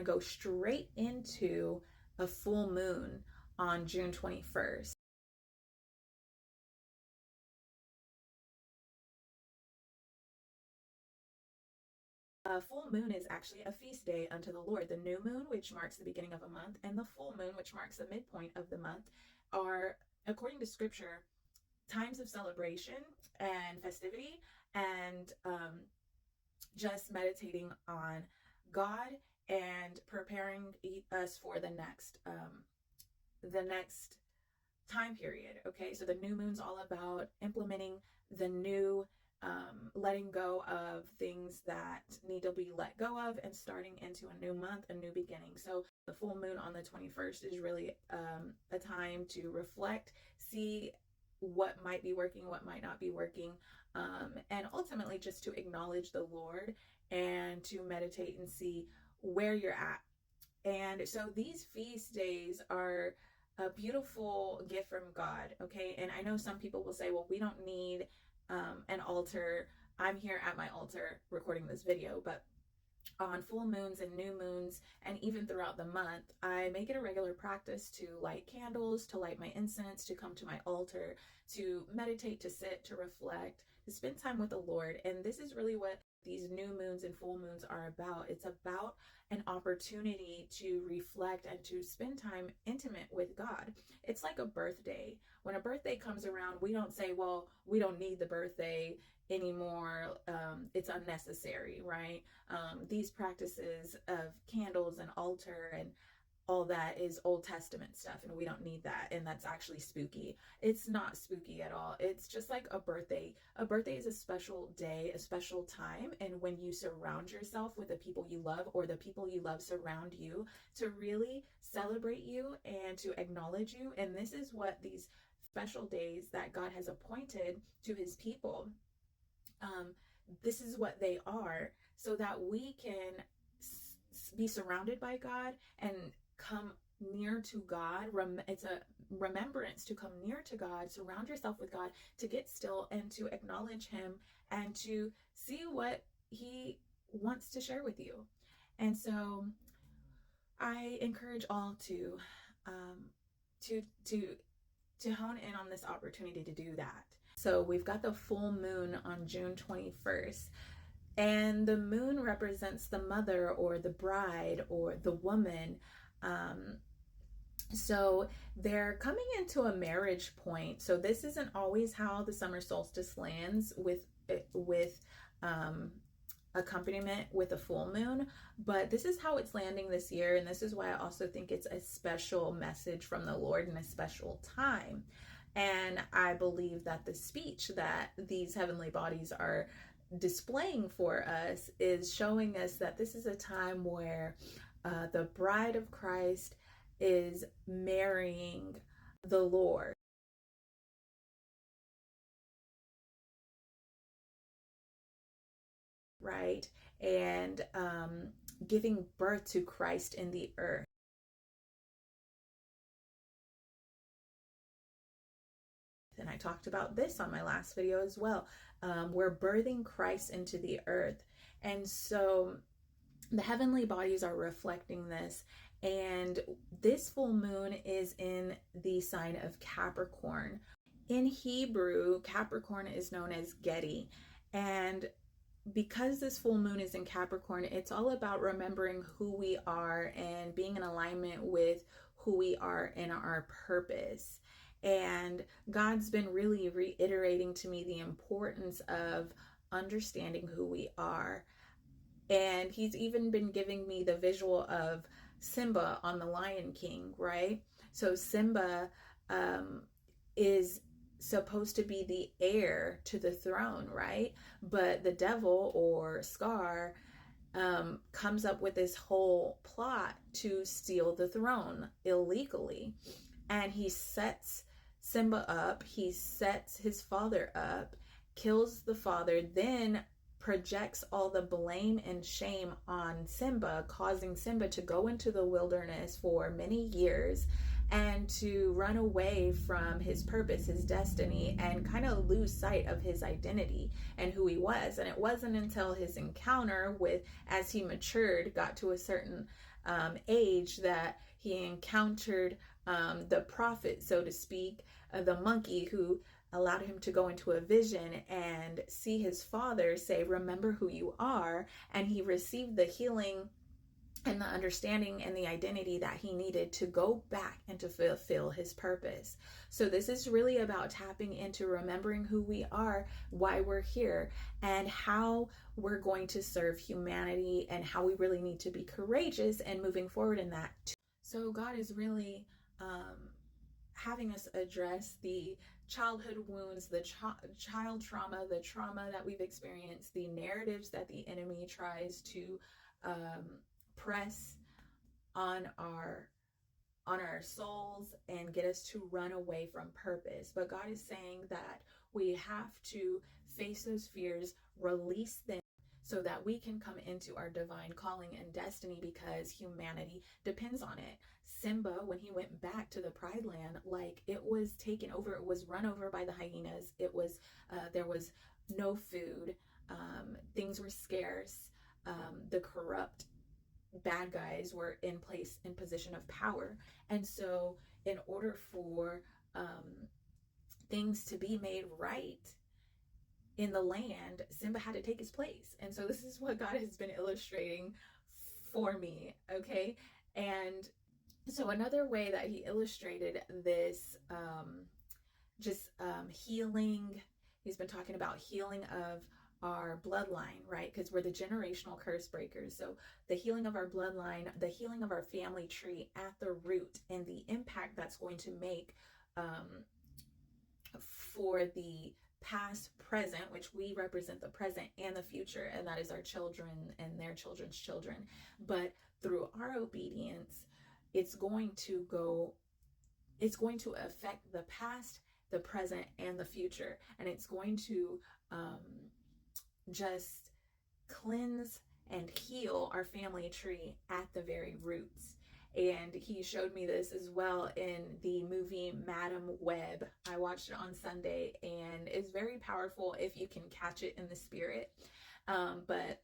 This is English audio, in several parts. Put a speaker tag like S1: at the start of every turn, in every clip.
S1: to go straight into a full moon on June 21st. A full moon is actually a feast day unto the Lord. The new moon, which marks the beginning of a month, and the full moon, which marks the midpoint of the month, are, according to scripture, times of celebration and festivity, and just meditating on God and preparing us for the next time period. Okay, so the new moon's all about implementing the new, letting go of things that need to be let go of, and starting into a new month, a new beginning. So the full moon on the 21st is really a time to reflect, see what might be working, what might not be working, and ultimately just to acknowledge the Lord and to meditate and see where you're at. And so these feast days are a beautiful gift from God, okay? And I know some people will say, well, we don't need an altar. I'm here at my altar recording this video, but on full moons and new moons, and even throughout the month, I make it a regular practice to light candles, to light my incense, to come to my altar, to meditate, to sit, to reflect, to spend time with the Lord. And this is really what these new moons and full moons are about. It's about an opportunity to reflect and to spend time intimate with God. It's like a birthday. When a birthday comes around, we don't say, well, we don't need the birthday anymore. It's unnecessary, right? These practices of candles and altar and all that is Old Testament stuff, and we don't need that, and that's actually spooky. It's not spooky at all. It's just like a birthday. A birthday is a special day, a special time, and when you surround yourself with the people you love, or the people you love surround you, to really celebrate you and to acknowledge you. And this is what these special days that God has appointed to his people, this is what they are, so that we can be surrounded by God and come near to God. It's a remembrance to come near to God, surround yourself with God, to get still and to acknowledge him and to see what he wants to share with you. And so I encourage all to hone in on this opportunity to do that. So we've got the full moon on June 21st. And the moon represents the mother or the bride or the woman. So they're coming into a marriage point. So this isn't always how the summer solstice lands with accompaniment with a full moon, but this is how it's landing this year. And this is why I also think it's a special message from the Lord in a special time. And I believe that the speech that these heavenly bodies are displaying for us is showing us that this is a time where the bride of Christ is marrying the Lord. Right? And giving birth to Christ in the earth. And I talked about this on my last video as well. We're birthing Christ into the earth. And so the heavenly bodies are reflecting this. And this full moon is in the sign of Capricorn. In Hebrew, Capricorn is known as Gedi. And because this full moon is in Capricorn, it's all about remembering who we are and being in alignment with who we are in our purpose. And God's been really reiterating to me the importance of understanding who we are. And he's even been giving me the visual of Simba on the Lion King, right? So Simba is supposed to be the heir to the throne, right? But the devil, or Scar, comes up with this whole plot to steal the throne illegally. And he sets Simba up, he sets his father up, kills the father, then projects all the blame and shame on Simba, causing Simba to go into the wilderness for many years and to run away from his purpose, his destiny, and kind of lose sight of his identity and who he was. And it wasn't until his encounter with, as he matured, got to a certain age that he encountered the prophet, so to speak, the monkey, who allowed him to go into a vision and see his father say, "Remember who you are." And he received the healing and the understanding and the identity that he needed to go back and to fulfill his purpose. So this is really about tapping into remembering who we are, why we're here, and how we're going to serve humanity, and how we really need to be courageous and moving forward in that. So God is really having us address the childhood wounds, the child trauma, the trauma that we've experienced, the narratives that the enemy tries to press on our souls and get us to run away from purpose. But God is saying that we have to face those fears, release them, so that we can come into our divine calling and destiny, because humanity depends on it. Simba, when he went back to the Pride Land, like, it was taken over, it was run over by the hyenas. It was there was no food, things were scarce, the corrupt bad guys were in place, in position of power. And so in order for things to be made right in the land, Simba had to take his place. And so this is what God has been illustrating for me, okay? And so another way that he illustrated this healing, he's been talking about healing of our bloodline, right? Because we're the generational curse breakers. So the healing of our bloodline, the healing of our family tree at the root, and the impact that's going to make for the past, present, which we represent the present, and the future, and that is our children and their children's children. But through our obedience, it's going to affect the past, the present, and the future. And it's going to just cleanse and heal our family tree at the very roots. And he showed me this as well in the movie Madam Web. I watched it on Sunday, and it's very powerful if you can catch it in the spirit. But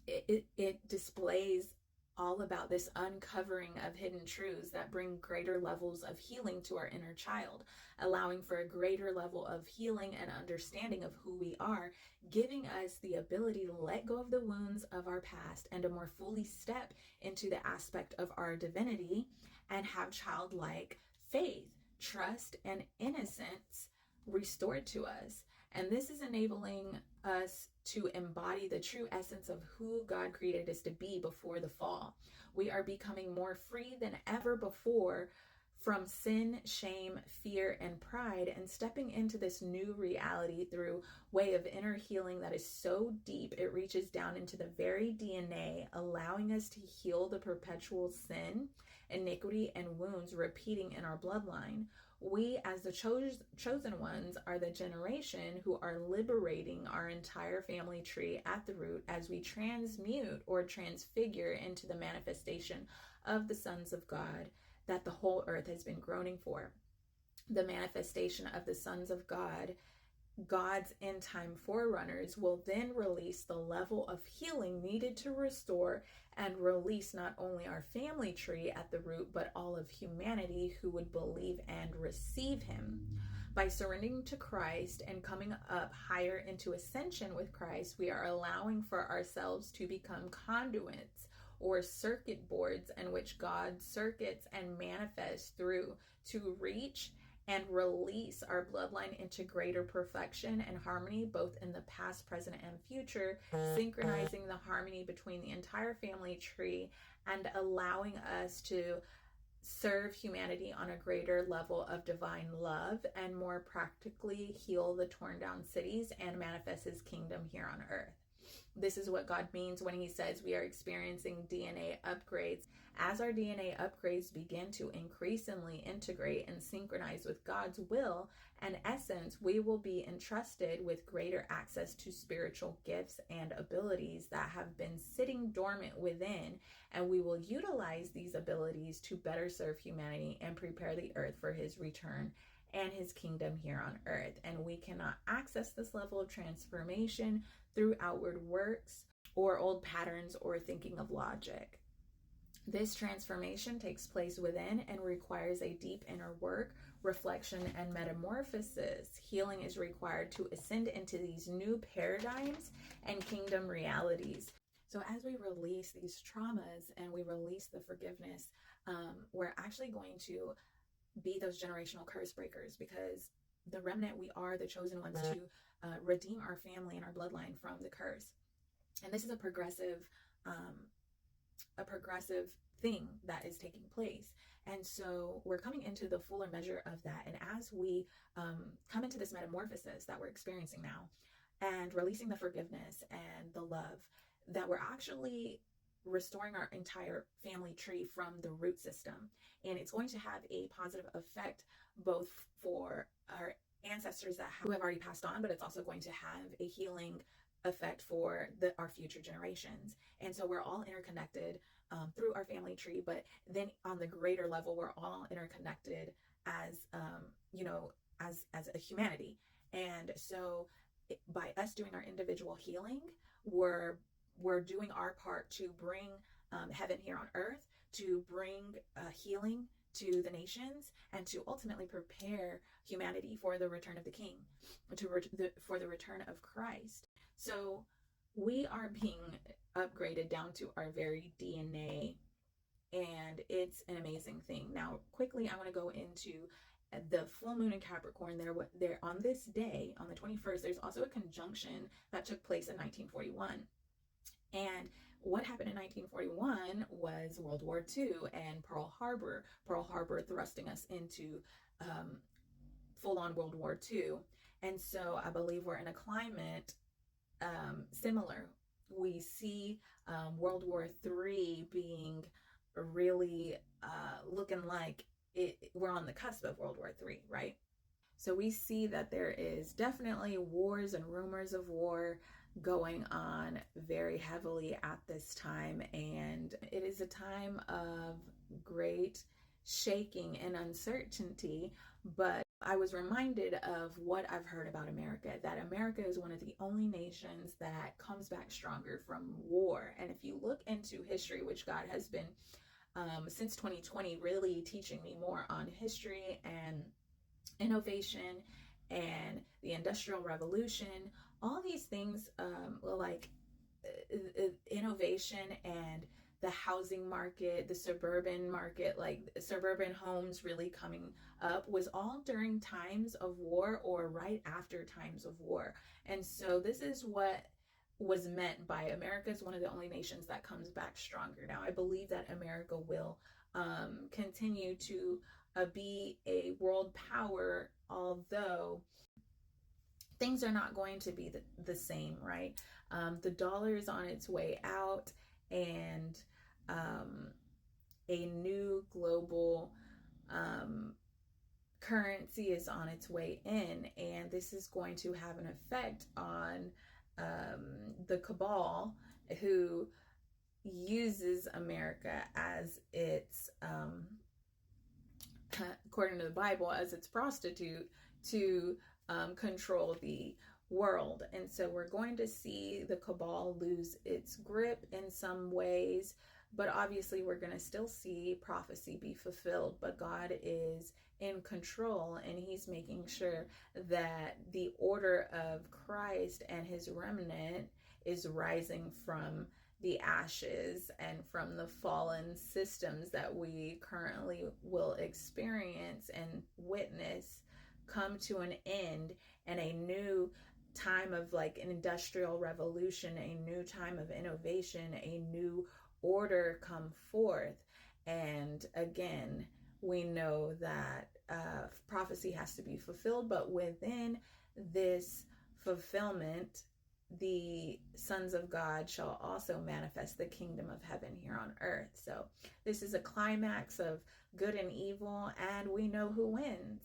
S1: it displays all about this uncovering of hidden truths that bring greater levels of healing to our inner child, allowing for a greater level of healing and understanding of who we are, giving us the ability to let go of the wounds of our past and to more fully step into the aspect of our divinity and have childlike faith, trust, and innocence restored to us. And this is enabling us to embody the true essence of who God created us to be before the fall. We are becoming more free than ever before from sin, shame, fear, and pride, and stepping into this new reality through way of inner healing that is so deep it reaches down into the very DNA, allowing us to heal the perpetual sin, iniquity, and wounds repeating in our bloodline. We, as the chosen ones, are the generation who are liberating our entire family tree at the root as we transmute or transfigure into the manifestation of the sons of God that the whole earth has been groaning for. The manifestation of the sons of God, God's end time forerunners, will then release the level of healing needed to restore and release not only our family tree at the root, but all of humanity who would believe and receive him. By surrendering to Christ and coming up higher into ascension with Christ, we are allowing for ourselves to become conduits or circuit boards in which God circuits and manifests through to reach and release our bloodline into greater perfection and harmony, both in the past, present, and future, synchronizing the harmony between the entire family tree and allowing us to serve humanity on a greater level of divine love and more practically heal the torn down cities and manifest his kingdom here on earth. This is what God means when he says we are experiencing DNA upgrades. As our DNA upgrades begin to increasingly integrate and synchronize with God's will and essence, we will be entrusted with greater access to spiritual gifts and abilities that have been sitting dormant within, and we will utilize these abilities to better serve humanity and prepare the earth for his return and his kingdom here on earth. And we cannot access this level of transformation through outward works or old patterns or thinking of logic. This transformation takes place within and requires a deep inner work, reflection, and metamorphosis. Healing is required to ascend into these new paradigms and kingdom realities. So, as we release these traumas and we release the forgiveness, we're actually going to be those generational curse breakers, because the remnant, we are the chosen ones to redeem our family and our bloodline from the curse. And this is a progressive thing that is taking place. And so we're coming into the fuller measure of that. And as we come into this metamorphosis that we're experiencing now, and releasing the forgiveness and the love, that we're actually restoring our entire family tree from the root system. And it's going to have a positive effect both for our ancestors who have already passed on, but it's also going to have a healing effect for our future generations. And so we're all interconnected through our family tree, but then on the greater level, we're all interconnected as as a humanity. And so by us doing our individual healing, we're doing our part to bring heaven here on earth, to bring healing to the nations, and to ultimately prepare humanity for the return of the King, for the return of Christ. So we are being upgraded down to our very DNA, and it's an amazing thing. Now, quickly, I want to go into the full moon in Capricorn. There on this day, on the 21st, there's also a conjunction that took place in 1941. And what happened in 1941 was World War II and Pearl Harbor thrusting us into full-on World War II. And so I believe we're in a climate similar. We see World War III being really looking like we're on the cusp of World War III, right? So we see that there is definitely wars and rumors of war going on very heavily at this time, and it is a time of great shaking and uncertainty. But I was reminded of what I've heard about America, that America is one of the only nations that comes back stronger from war. And if you look into history, which God has been since 2020 really teaching me more on history and innovation and the Industrial Revolution, all these things like innovation and the housing market, the suburban market, like suburban homes really coming up, was all during times of war or right after times of war. And so this is what was meant by America is one of the only nations that comes back stronger. Now, I believe that America will continue to be a world power, although things are not going to be the same, right? The dollar is on its way out, and a new global currency is on its way in, and this is going to have an effect on the cabal, who uses America as its according to the Bible, as its prostitute to control the world. And so we're going to see the cabal lose its grip in some ways, but obviously we're going to still see prophecy be fulfilled. But God is in control, and he's making sure that the order of Christ and his remnant is rising from the ashes and from the fallen systems that we currently will experience and witness come to an end, and a new time of like an industrial revolution, a new time of innovation, a new order come forth. And again, we know that prophecy has to be fulfilled, but within this fulfillment, the sons of God shall also manifest the kingdom of heaven here on earth. So this is a climax of good and evil, and we know who wins.